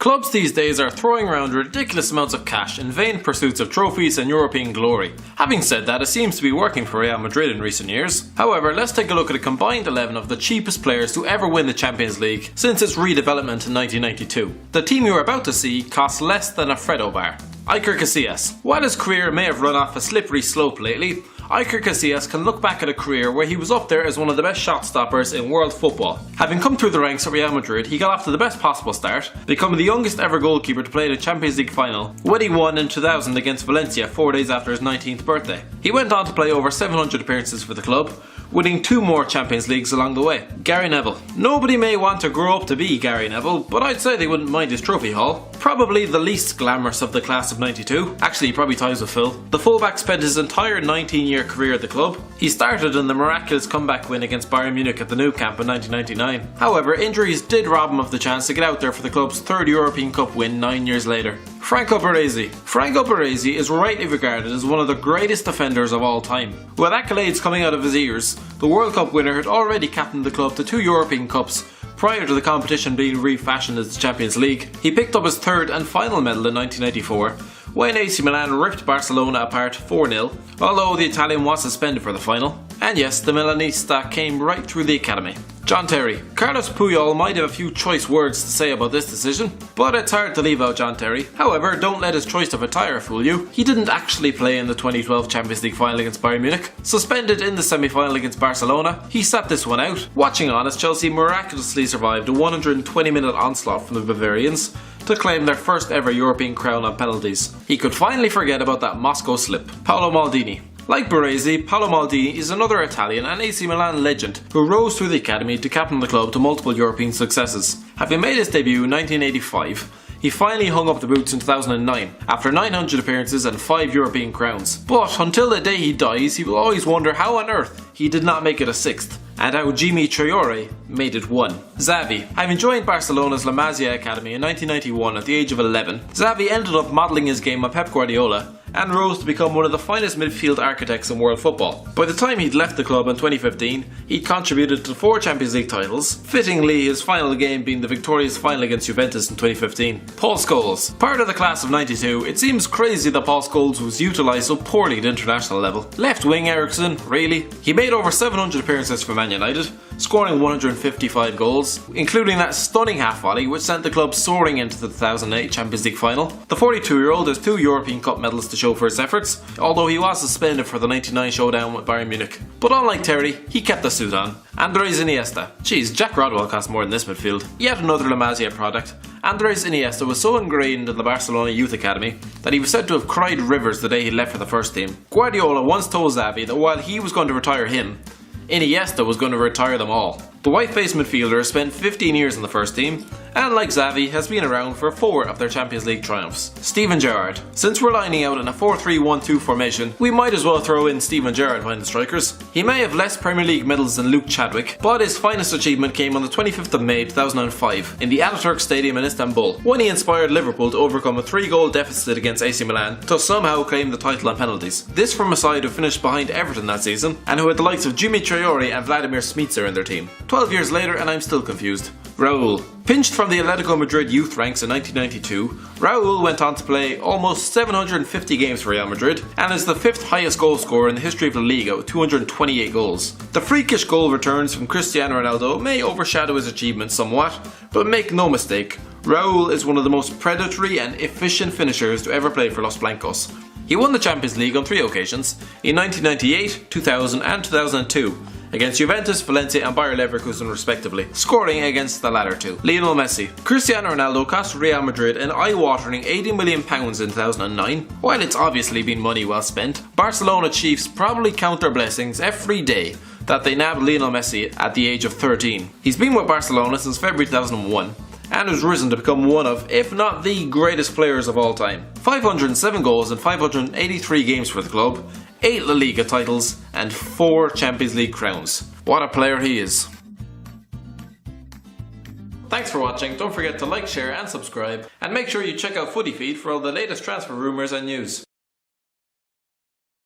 Clubs these days are throwing around ridiculous amounts of cash in vain pursuits of trophies and European glory. Having said that, it seems to be working for Real Madrid in recent years. However, let's take a look at a combined 11 of the cheapest players to ever win the Champions League since its redevelopment in 1992. The team you are about to see costs less than a Freddo bar. Iker Casillas. While his career may have run off a slippery slope lately, Iker Casillas can look back at a career where he was up there as one of the best shot stoppers in world football. Having come through the ranks at Real Madrid, he got off to the best possible start, becoming the youngest ever goalkeeper to play the Champions League final when he won in 2000 against Valencia 4 days after his 19th birthday. He went on to play over 700 appearances for the club, winning 2 more Champions Leagues along the way. Gary Neville. Nobody may want to grow up to be Gary Neville, but I'd say they wouldn't mind his trophy haul. Probably the least glamorous of the class of 92. Actually, he probably ties with Phil. The fullback spent his entire 19-year career at the club. He started in the miraculous comeback win against Bayern Munich at the Nou Camp in 1999. However, injuries did rob him of the chance to get out there for the club's 3rd European Cup win 9 years later. Franco Baresi. Franco Baresi is rightly regarded as one of the greatest defenders of all time. With accolades coming out of his ears, the World Cup winner had already captained the club to 2 European Cups prior to the competition being refashioned as the Champions League. He picked up his 3rd and final medal in 1994 when AC Milan ripped Barcelona apart 4-0, although the Italian was suspended for the final. And yes, the Milanista came right through the academy. John Terry. Carlos Puyol might have a few choice words to say about this decision, but it's hard to leave out John Terry. However, don't let his choice to retire fool you. He didn't actually play in the 2012 Champions League final against Bayern Munich. Suspended in the semi-final against Barcelona, he sat this one out, watching on as Chelsea miraculously survived a 120-minute onslaught from the Bavarians to claim their first ever European crown on penalties. He could finally forget about that Moscow slip. Paolo Maldini. Like Baresi, Paolo Maldini is another Italian and AC Milan legend who rose through the academy to captain the club to multiple European successes. Having made his debut in 1985, he finally hung up the boots in 2009 after 900 appearances and 5 European crowns. But until the day he dies, he will always wonder how on earth he did not make it a 6th, and how Jimmy Traore made it 1. Xavi. Having joined Barcelona's La Masia Academy in 1991 at the age of 11, Xavi ended up modelling his game on Pep Guardiola and rose to become one of the finest midfield architects in world football. By the time he'd left the club in 2015, he'd contributed to 4 Champions League titles, fittingly his final game being the victorious final against Juventus in 2015. Paul Scholes. Part of the class of 92, it seems crazy that Paul Scholes was utilised so poorly at international level. Left wing Ericsson, really? He made over 700 appearances for Man United, scoring 155 goals, including that stunning half volley which sent the club soaring into the 2008 Champions League final. The 42-year-old has 2 European Cup medals to show for his efforts, although he was suspended for the 99 showdown with Bayern Munich. But unlike Terry, he kept the suit on. Andres Iniesta. Jeez, Jack Rodwell cost more than this midfield. Yet another La Masia product. Andres Iniesta was so ingrained in the Barcelona Youth Academy that he was said to have cried rivers the day he left for the first team. Guardiola once told Xavi that while he was going to retire him, Iniesta was going to retire them all. The white-faced midfielder spent 15 years in the first team, and like Xavi, has been around for 4 of their Champions League triumphs. Steven Gerrard. Since we're lining out in a 4-3-1-2 formation, we might as well throw in Steven Gerrard behind the strikers. He may have less Premier League medals than Luke Chadwick, but his finest achievement came on the 25th of May 2005 in the Ataturk Stadium in Istanbul, when he inspired Liverpool to overcome a 3-goal deficit against AC Milan to somehow claim the title on penalties. This from a side who finished behind Everton that season, and who had the likes of Jimmy Traore and Vladimir Smicer in their team. 12 years later and I'm still confused. Raul. Pinched from the Atletico Madrid youth ranks in 1992, Raul went on to play almost 750 games for Real Madrid and is the 5th highest goal scorer in the history of La Liga with 228 goals. The freakish goal returns from Cristiano Ronaldo may overshadow his achievements somewhat, but make no mistake, Raul is one of the most predatory and efficient finishers to ever play for Los Blancos. He won the Champions League on 3 occasions, in 1998, 2000 and 2002, against Juventus, Valencia and Bayer Leverkusen respectively, scoring against the latter 2. Lionel Messi. Cristiano Ronaldo cost Real Madrid an eye-watering £80 million in 2009. While it's obviously been money well spent, Barcelona Chiefs probably count their blessings every day that they nabbed Lionel Messi at the age of 13. He's been with Barcelona since February 2001 and has risen to become one of, if not the greatest players of all time. 507 goals in 583 games for the club, 8 La Liga titles and 4 Champions League crowns. What a player he is. Thanks for watching, don't forget to like, share and subscribe, and make sure you check out Footy Feed for all the latest transfer rumours and news.